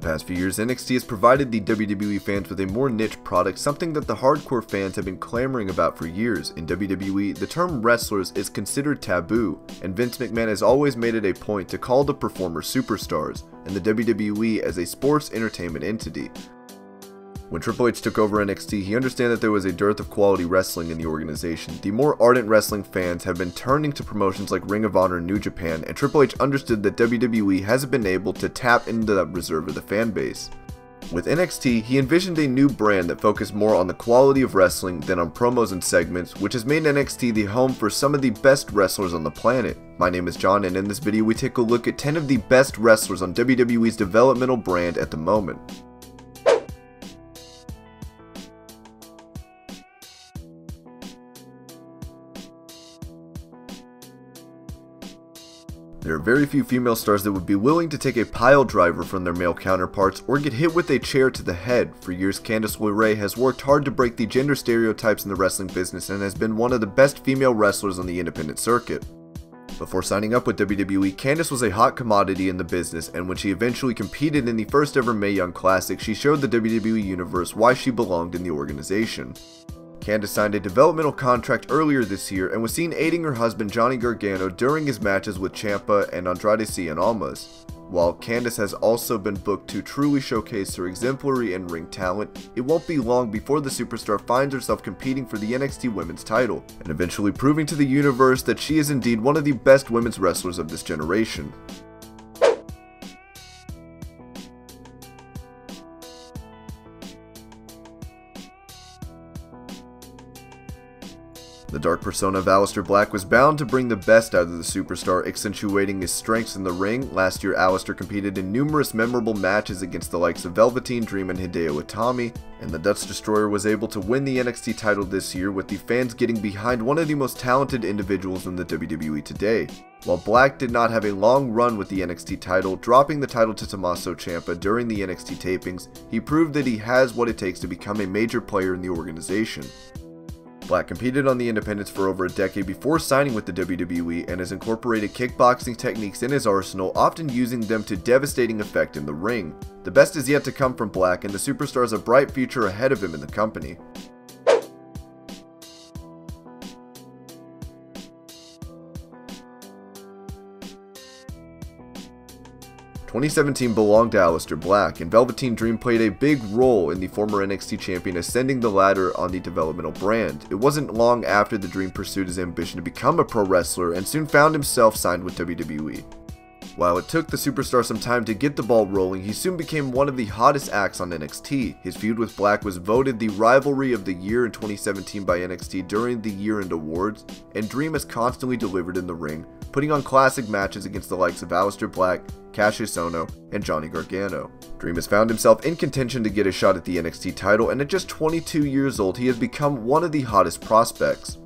the past few years, NXT has provided the WWE fans with a more niche product, something that the hardcore fans have been clamoring about for years. In WWE, the term wrestlers is considered taboo, and Vince McMahon has always made it a point to call the performers superstars, and the WWE as a sports entertainment entity. When Triple H took over NXT, he understood that there was a dearth of quality wrestling in the organization. The more ardent wrestling fans have been turning to promotions like Ring of Honor and New Japan, and Triple H understood that WWE hasn't been able to tap into that reserve of the fan base. With NXT, he envisioned a new brand that focused more on the quality of wrestling than on promos and segments, which has made NXT the home for some of the best wrestlers on the planet. My name is John, and in this video we take a look at 10 of the best wrestlers on WWE's developmental brand at the moment. There are very few female stars that would be willing to take a pile driver from their male counterparts or get hit with a chair to the head. For years, Candice LeRae has worked hard to break the gender stereotypes in the wrestling business and has been one of the best female wrestlers on the independent circuit. Before signing up with WWE, Candice was a hot commodity in the business, and when she eventually competed in the first ever Mae Young Classic, she showed the WWE Universe why she belonged in the organization. Candice signed a developmental contract earlier this year and was seen aiding her husband Johnny Gargano during his matches with Ciampa and Andrade Cien Almas. While Candice has also been booked to truly showcase her exemplary in-ring talent, it won't be long before the superstar finds herself competing for the NXT Women's title, and eventually proving to the universe that she is indeed one of the best women's wrestlers of this generation. The dark persona of Alistair Black was bound to bring the best out of the superstar, accentuating his strengths in the ring. Last year, Alistair competed in numerous memorable matches against the likes of Velveteen Dream and Hideo Itami, and the Dutch Destroyer was able to win the NXT title this year, with the fans getting behind one of the most talented individuals in the WWE today. While Black did not have a long run with the NXT title, dropping the title to Tommaso Ciampa during the NXT tapings, he proved that he has what it takes to become a major player in the organization. Black competed on the independents for over a decade before signing with the WWE and has incorporated kickboxing techniques in his arsenal, often using them to devastating effect in the ring. The best is yet to come from Black, and the superstar has a bright future ahead of him in the company. 2017 belonged to Alistair Black, and Velveteen Dream played a big role in the former NXT champion ascending the ladder on the developmental brand. It wasn't long after the Dream pursued his ambition to become a pro wrestler and soon found himself signed with WWE. While it took the superstar some time to get the ball rolling, he soon became one of the hottest acts on NXT. His feud with Black was voted the Rivalry of the Year in 2017 by NXT during the year-end awards, and Dream has constantly delivered in the ring, putting on classic matches against the likes of Alistair Black, Cassius Ohno, and Johnny Gargano. Dream has found himself in contention to get a shot at the NXT title, and at just 22 years old, he has become one of the hottest prospects.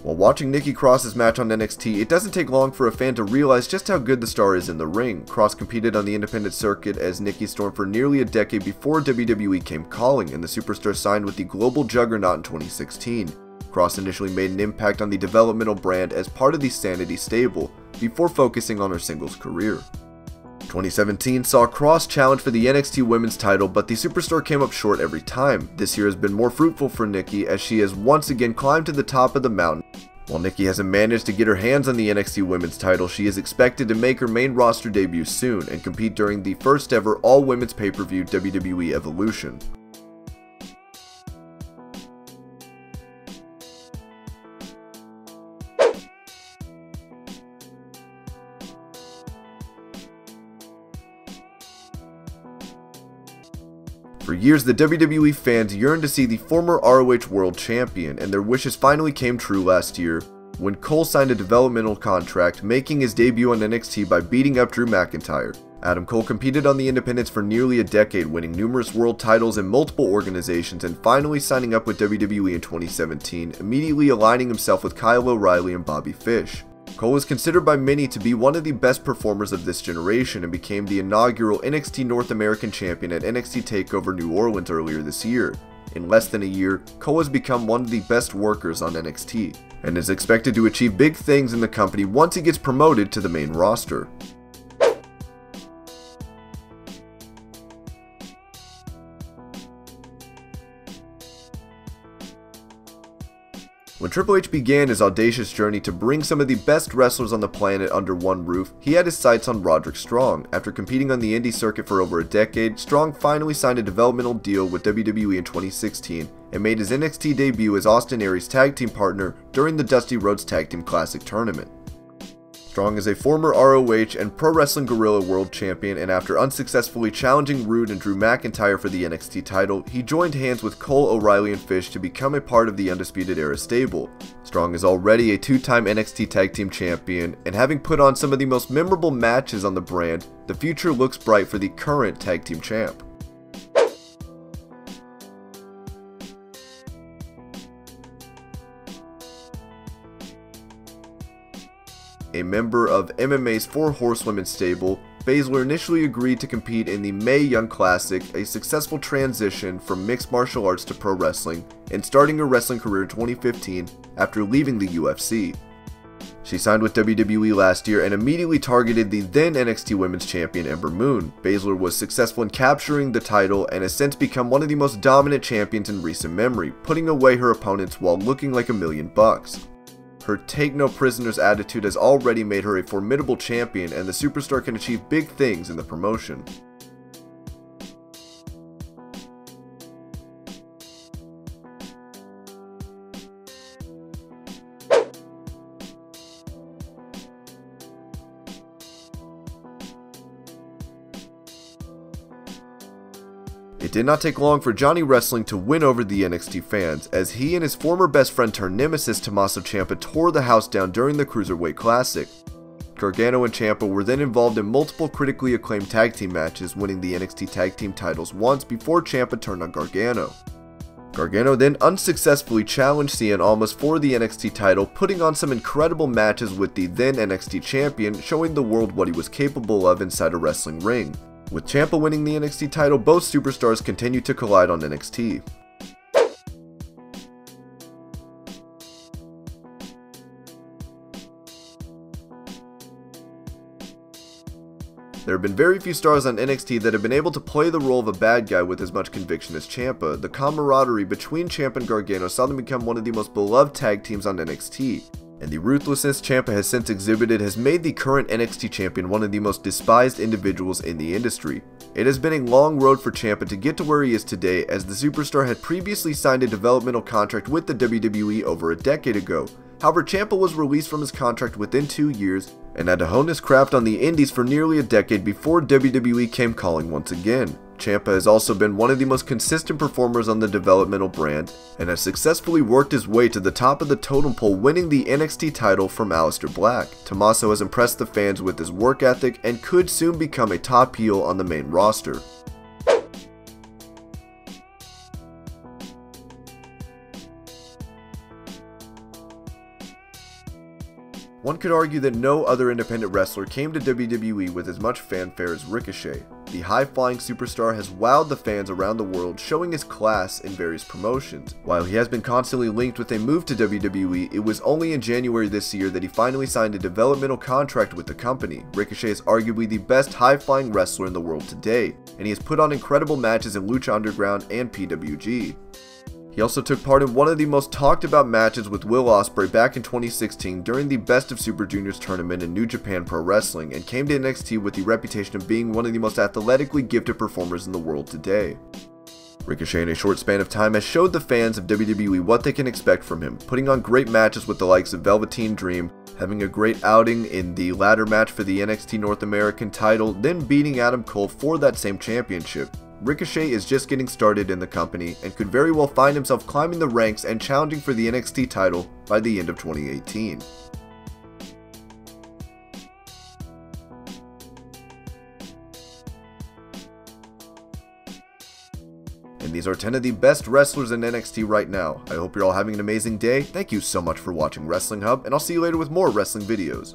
While watching Niki Cross's match on NXT, it doesn't take long for a fan to realize just how good the star is in the ring. Cross competed on the independent circuit as Niki Storm for nearly a decade before WWE came calling, and the superstar signed with the global juggernaut in 2016. Cross initially made an impact on the developmental brand as part of the Sanity stable, before focusing on her singles career. 2017 saw Cross challenge for the NXT Women's title, but the superstar came up short every time. This year has been more fruitful for Niki as she has once again climbed to the top of the mountain. While Niki hasn't managed to get her hands on the NXT Women's title, she is expected to make her main roster debut soon and compete during the first ever all-women's pay-per-view WWE Evolution. For years, the WWE fans yearned to see the former ROH World Champion, and their wishes finally came true last year when Cole signed a developmental contract, making his debut on NXT by beating up Drew McIntyre. Adam Cole competed on the independents for nearly a decade, winning numerous world titles in multiple organizations, and finally signing up with WWE in 2017, immediately aligning himself with Kyle O'Reilly and Bobby Fish. Cole is considered by many to be one of the best performers of this generation and became the inaugural NXT North American Champion at NXT TakeOver New Orleans earlier this year. In less than a year, Cole has become one of the best workers on NXT, and is expected to achieve big things in the company once he gets promoted to the main roster. When Triple H began his audacious journey to bring some of the best wrestlers on the planet under one roof, he had his sights on Roderick Strong. After competing on the indie circuit for over a decade, Strong finally signed a developmental deal with WWE in 2016 and made his NXT debut as Austin Aries' tag team partner during the Dusty Rhodes Tag Team Classic tournament. Strong is a former ROH and Pro Wrestling Guerrilla World Champion, and after unsuccessfully challenging Rude and Drew McIntyre for the NXT title, he joined hands with Cole, O'Reilly, and Fish to become a part of the Undisputed Era stable. Strong is already a two-time NXT Tag Team Champion, and having put on some of the most memorable matches on the brand, the future looks bright for the current Tag Team Champ. A member of MMA's Four Horsewomen stable, Baszler initially agreed to compete in the Mae Young Classic, a successful transition from mixed martial arts to pro wrestling, and starting her wrestling career in 2015 after leaving the UFC. She signed with WWE last year and immediately targeted the then NXT Women's Champion Ember Moon. Baszler was successful in capturing the title and has since become one of the most dominant champions in recent memory, putting away her opponents while looking like $1,000,000. Her take no prisoners attitude has already made her a formidable champion, and the superstar can achieve big things in the promotion. It did not take long for Johnny Wrestling to win over the NXT fans, as he and his former best friend turned nemesis Tommaso Ciampa tore the house down during the Cruiserweight Classic. Gargano and Ciampa were then involved in multiple critically acclaimed tag team matches, winning the NXT tag team titles once before Ciampa turned on Gargano. Gargano then unsuccessfully challenged Cien Almas for the NXT title, putting on some incredible matches with the then NXT champion, showing the world what he was capable of inside a wrestling ring. With Ciampa winning the NXT title, both superstars continue to collide on NXT. There have been very few stars on NXT that have been able to play the role of a bad guy with as much conviction as Ciampa. The camaraderie between Ciampa and Gargano saw them become one of the most beloved tag teams on NXT. And the ruthlessness Ciampa has since exhibited has made the current NXT champion one of the most despised individuals in the industry. It has been a long road for Ciampa to get to where he is today, as the superstar had previously signed a developmental contract with the WWE over a decade ago. However, Ciampa was released from his contract within 2 years and had to hone his craft on the indies for nearly a decade before WWE came calling once again. Ciampa has also been one of the most consistent performers on the developmental brand and has successfully worked his way to the top of the totem pole, winning the NXT title from Alistair Black. Tommaso has impressed the fans with his work ethic and could soon become a top heel on the main roster. One could argue that no other independent wrestler came to WWE with as much fanfare as Ricochet. The high-flying superstar has wowed the fans around the world, showing his class in various promotions. While he has been constantly linked with a move to WWE, it was only in January this year that he finally signed a developmental contract with the company. Ricochet is arguably the best high-flying wrestler in the world today, and he has put on incredible matches in Lucha Underground and PWG. He also took part in one of the most talked about matches with Will Ospreay back in 2016 during the Best of Super Juniors tournament in New Japan Pro Wrestling, and came to NXT with the reputation of being one of the most athletically gifted performers in the world today. Ricochet in a short span of time has showed the fans of WWE what they can expect from him, putting on great matches with the likes of Velveteen Dream, having a great outing in the ladder match for the NXT North American title, then beating Adam Cole for that same championship. Ricochet is just getting started in the company and could very well find himself climbing the ranks and challenging for the NXT title by the end of 2018. And these are 10 of the best wrestlers in NXT right now. I hope you're all having an amazing day. Thank you so much for watching Wrestling Hub, and I'll see you later with more wrestling videos.